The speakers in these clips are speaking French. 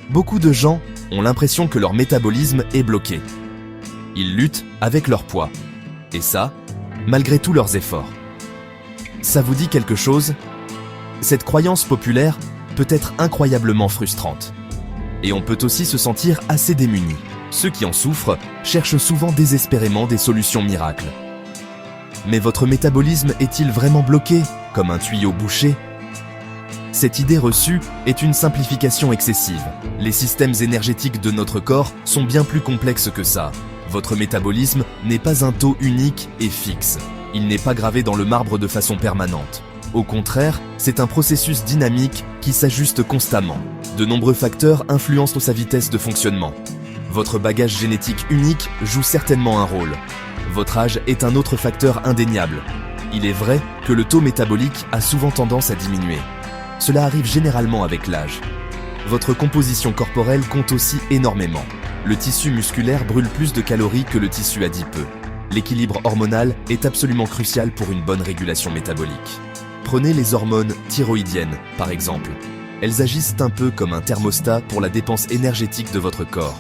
Beaucoup de gens ont l'impression que leur métabolisme est bloqué. Ils luttent avec leur poids. Et ça, malgré tous leurs efforts. Ça vous dit quelque chose? Cette croyance populaire peut être incroyablement frustrante. Et on peut aussi se sentir assez démuni. Ceux qui en souffrent cherchent souvent désespérément des solutions miracles. Mais votre métabolisme est-il vraiment bloqué, comme un tuyau bouché? Cette idée reçue est une simplification excessive. Les systèmes énergétiques de notre corps sont bien plus complexes que ça. Votre métabolisme n'est pas un taux unique et fixe. Il n'est pas gravé dans le marbre de façon permanente. Au contraire, c'est un processus dynamique qui s'ajuste constamment. De nombreux facteurs influencent sa vitesse de fonctionnement. Votre bagage génétique unique joue certainement un rôle. Votre âge est un autre facteur indéniable. Il est vrai que le taux métabolique a souvent tendance à diminuer. Cela arrive généralement avec l'âge. Votre composition corporelle compte aussi énormément. Le tissu musculaire brûle plus de calories que le tissu adipeux. L'équilibre hormonal est absolument crucial pour une bonne régulation métabolique. Prenez les hormones thyroïdiennes, par exemple. Elles agissent un peu comme un thermostat pour la dépense énergétique de votre corps.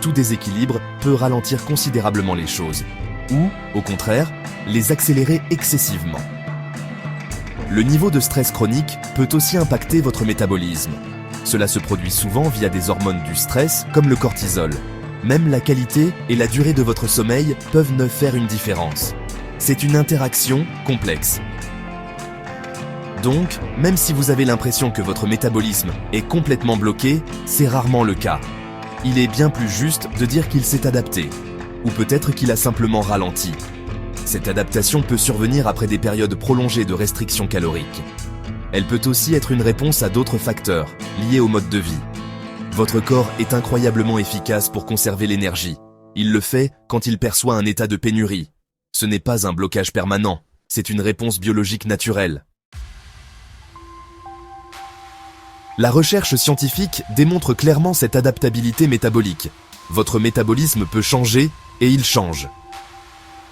Tout déséquilibre peut ralentir considérablement les choses, ou, au contraire, les accélérer excessivement. Le niveau de stress chronique peut aussi impacter votre métabolisme. Cela se produit souvent via des hormones du stress, comme le cortisol. Même la qualité et la durée de votre sommeil peuvent ne faire une différence. C'est une interaction complexe. Donc, même si vous avez l'impression que votre métabolisme est complètement bloqué, c'est rarement le cas. Il est bien plus juste de dire qu'il s'est adapté, ou peut-être qu'il a simplement ralenti. Cette adaptation peut survenir après des périodes prolongées de restrictions caloriques. Elle peut aussi être une réponse à d'autres facteurs, liés au mode de vie. Votre corps est incroyablement efficace pour conserver l'énergie. Il le fait quand il perçoit un état de pénurie. Ce n'est pas un blocage permanent, c'est une réponse biologique naturelle. La recherche scientifique démontre clairement cette adaptabilité métabolique. Votre métabolisme peut changer et il change.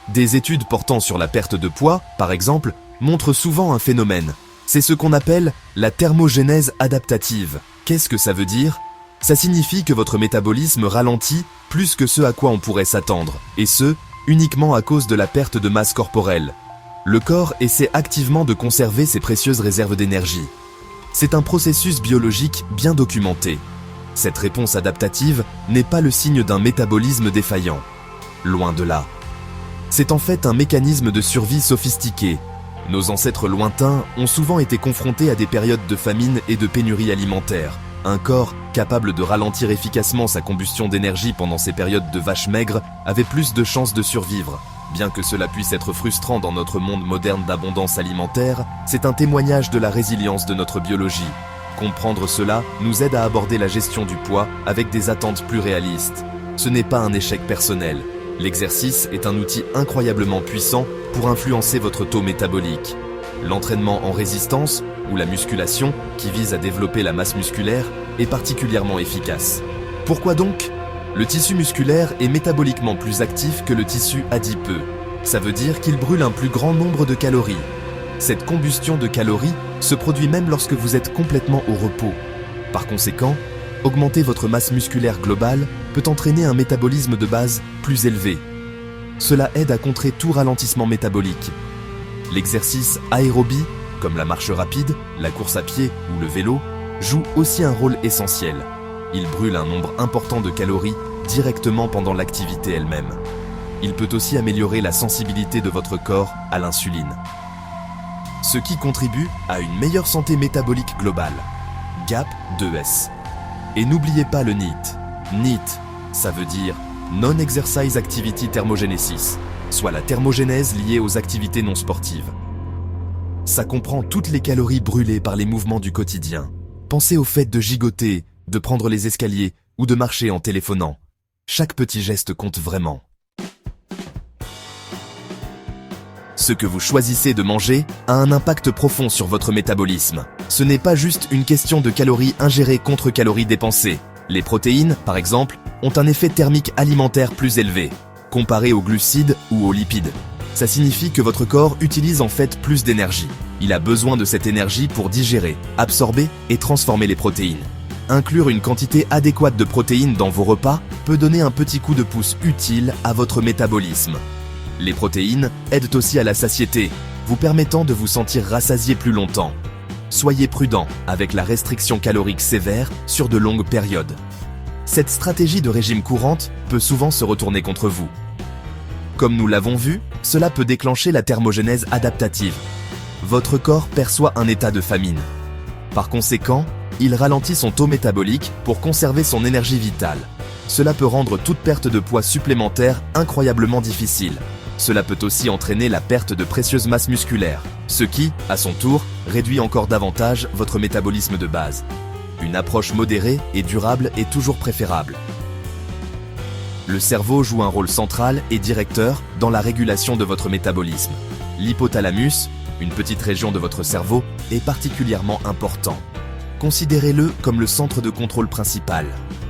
Des études portant sur la perte de poids, par exemple, montrent souvent un phénomène. C'est ce qu'on appelle la thermogénèse adaptative. Qu'est-ce que ça veut dire? Ça signifie que votre métabolisme ralentit plus que ce à quoi on pourrait s'attendre, et ce, uniquement à cause de la perte de masse corporelle. Le corps essaie activement de conserver ses précieuses réserves d'énergie. C'est un processus biologique bien documenté. Cette réponse adaptative n'est pas le signe d'un métabolisme défaillant. Loin de là. C'est en fait un mécanisme de survie sophistiqué. Nos ancêtres lointains ont souvent été confrontés à des périodes de famine et de pénurie alimentaire. Un corps capable de ralentir efficacement sa combustion d'énergie pendant ces périodes de vaches maigres avait plus de chances de survivre. Bien que cela puisse être frustrant dans notre monde moderne d'abondance alimentaire, c'est un témoignage de la résilience de notre biologie. Comprendre cela nous aide à aborder la gestion du poids avec des attentes plus réalistes. Ce n'est pas un échec personnel. L'exercice est un outil incroyablement puissant pour influencer votre taux métabolique. L'entraînement en résistance, ou la musculation, qui vise à développer la masse musculaire, est particulièrement efficace. Pourquoi donc ? Le tissu musculaire est métaboliquement plus actif que le tissu adipeux. Ça veut dire qu'il brûle un plus grand nombre de calories. Cette combustion de calories se produit même lorsque vous êtes complètement au repos. Par conséquent, augmenter votre masse musculaire globale peut entraîner un métabolisme de base plus élevé. Cela aide à contrer tout ralentissement métabolique. L'exercice aérobie, comme la marche rapide, la course à pied ou le vélo, joue aussi un rôle essentiel. Il brûle un nombre important de calories directement pendant l'activité elle-même. Il peut aussi améliorer la sensibilité de votre corps à l'insuline. Ce qui contribue à une meilleure santé métabolique globale. GAP 2S. Et n'oubliez pas le NEAT. NEAT, ça veut dire Non-Exercise Activity Thermogenesis, soit la thermogénèse liée aux activités non sportives. Ça comprend toutes les calories brûlées par les mouvements du quotidien. Pensez au fait de gigoter, de prendre les escaliers ou de marcher en téléphonant. Chaque petit geste compte vraiment. Ce que vous choisissez de manger a un impact profond sur votre métabolisme. Ce n'est pas juste une question de calories ingérées contre calories dépensées. Les protéines, par exemple, ont un effet thermique alimentaire plus élevé, comparé aux glucides ou aux lipides. Ça signifie que votre corps utilise en fait plus d'énergie. Il a besoin de cette énergie pour digérer, absorber et transformer les protéines. Inclure une quantité adéquate de protéines dans vos repas peut donner un petit coup de pouce utile à votre métabolisme. Les protéines aident aussi à la satiété, vous permettant de vous sentir rassasié plus longtemps. Soyez prudent avec la restriction calorique sévère sur de longues périodes. Cette stratégie de régime courante peut souvent se retourner contre vous. Comme nous l'avons vu, cela peut déclencher la thermogénèse adaptative. Votre corps perçoit un état de famine. Par conséquent, il ralentit son taux métabolique pour conserver son énergie vitale. Cela peut rendre toute perte de poids supplémentaire incroyablement difficile. Cela peut aussi entraîner la perte de précieuses masses musculaires, ce qui, à son tour, réduit encore davantage votre métabolisme de base. Une approche modérée et durable est toujours préférable. Le cerveau joue un rôle central et directeur dans la régulation de votre métabolisme. L'hypothalamus, une petite région de votre cerveau, est particulièrement important. Considérez-le comme le centre de contrôle principal.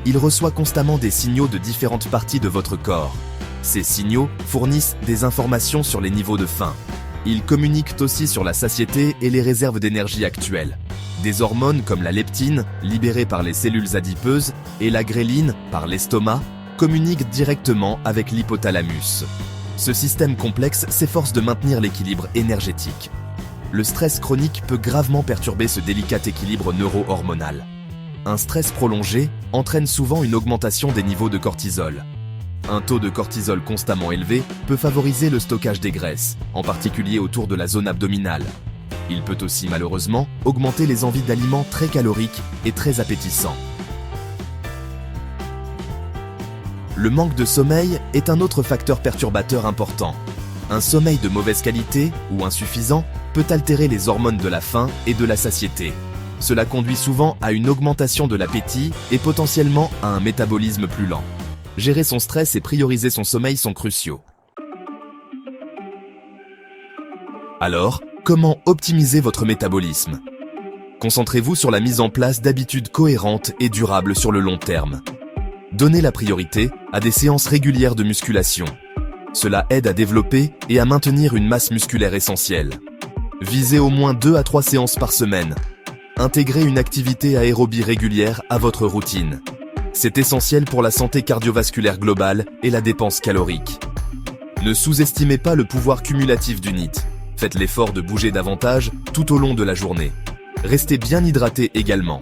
Il reçoit constamment des signaux de différentes parties de votre corps. Ces signaux fournissent des informations sur les niveaux de faim. Ils communiquent aussi sur la satiété et les réserves d'énergie actuelles. Des hormones comme la leptine, libérée par les cellules adipeuses, et la gréline, par l'estomac, communiquent directement avec l'hypothalamus. Ce système complexe s'efforce de maintenir l'équilibre énergétique. Le stress chronique peut gravement perturber ce délicat équilibre neuro-hormonal. Un stress prolongé entraîne souvent une augmentation des niveaux de cortisol. Un taux de cortisol constamment élevé peut favoriser le stockage des graisses, en particulier autour de la zone abdominale. Il peut aussi malheureusement augmenter les envies d'aliments très caloriques et très appétissants. Le manque de sommeil est un autre facteur perturbateur important. Un sommeil de mauvaise qualité ou insuffisant peut altérer les hormones de la faim et de la satiété. Cela conduit souvent à une augmentation de l'appétit et potentiellement à un métabolisme plus lent. Gérer son stress et prioriser son sommeil sont cruciaux. Alors, comment optimiser votre métabolisme? Concentrez-vous sur la mise en place d'habitudes cohérentes et durables sur le long terme. Donnez la priorité à des séances régulières de musculation. Cela aide à développer et à maintenir une masse musculaire essentielle. Visez au moins 2 à 3 séances par semaine. Intégrez une activité aérobie régulière à votre routine. C'est essentiel pour la santé cardiovasculaire globale et la dépense calorique. Ne sous-estimez pas le pouvoir cumulatif du NEAT. Faites l'effort de bouger davantage tout au long de la journée. Restez bien hydraté également.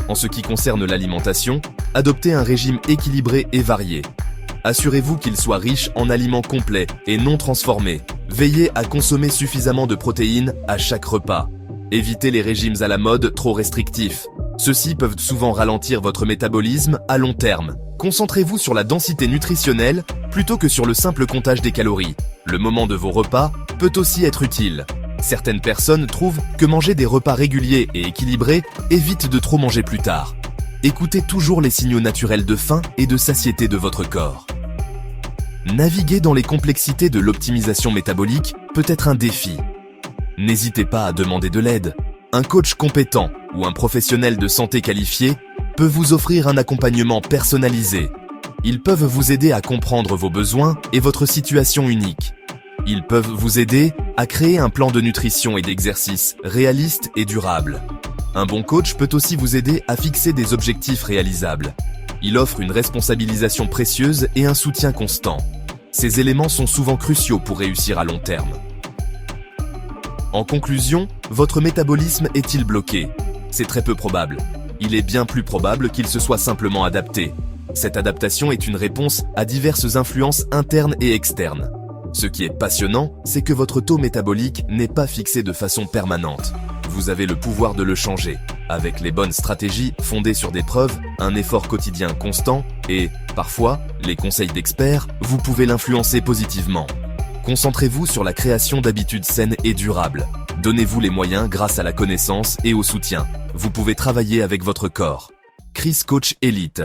En ce qui concerne l'alimentation, adoptez un régime équilibré et varié. Assurez-vous qu'il soit riche en aliments complets et non transformés. Veillez à consommer suffisamment de protéines à chaque repas. Évitez les régimes à la mode trop restrictifs. Ceux-ci peuvent souvent ralentir votre métabolisme à long terme. Concentrez-vous sur la densité nutritionnelle plutôt que sur le simple comptage des calories. Le moment de vos repas peut aussi être utile. Certaines personnes trouvent que manger des repas réguliers et équilibrés évite de trop manger plus tard. Écoutez toujours les signaux naturels de faim et de satiété de votre corps. Naviguer dans les complexités de l'optimisation métabolique peut être un défi. N'hésitez pas à demander de l'aide. Un coach compétent ou un professionnel de santé qualifié peut vous offrir un accompagnement personnalisé. Ils peuvent vous aider à comprendre vos besoins et votre situation unique. Ils peuvent vous aider à créer un plan de nutrition et d'exercice réaliste et durable. Un bon coach peut aussi vous aider à fixer des objectifs réalisables. Il offre une responsabilisation précieuse et un soutien constant. Ces éléments sont souvent cruciaux pour réussir à long terme. En conclusion, votre métabolisme est-il bloqué? C'est très peu probable. Il est bien plus probable qu'il se soit simplement adapté. Cette adaptation est une réponse à diverses influences internes et externes. Ce qui est passionnant, c'est que votre taux métabolique n'est pas fixé de façon permanente. Vous avez le pouvoir de le changer. Avec les bonnes stratégies fondées sur des preuves, un effort quotidien constant et, parfois, les conseils d'experts, vous pouvez l'influencer positivement. Concentrez-vous sur la création d'habitudes saines et durables. Donnez-vous les moyens grâce à la connaissance et au soutien. Vous pouvez travailler avec votre corps. Chris Coach Elite.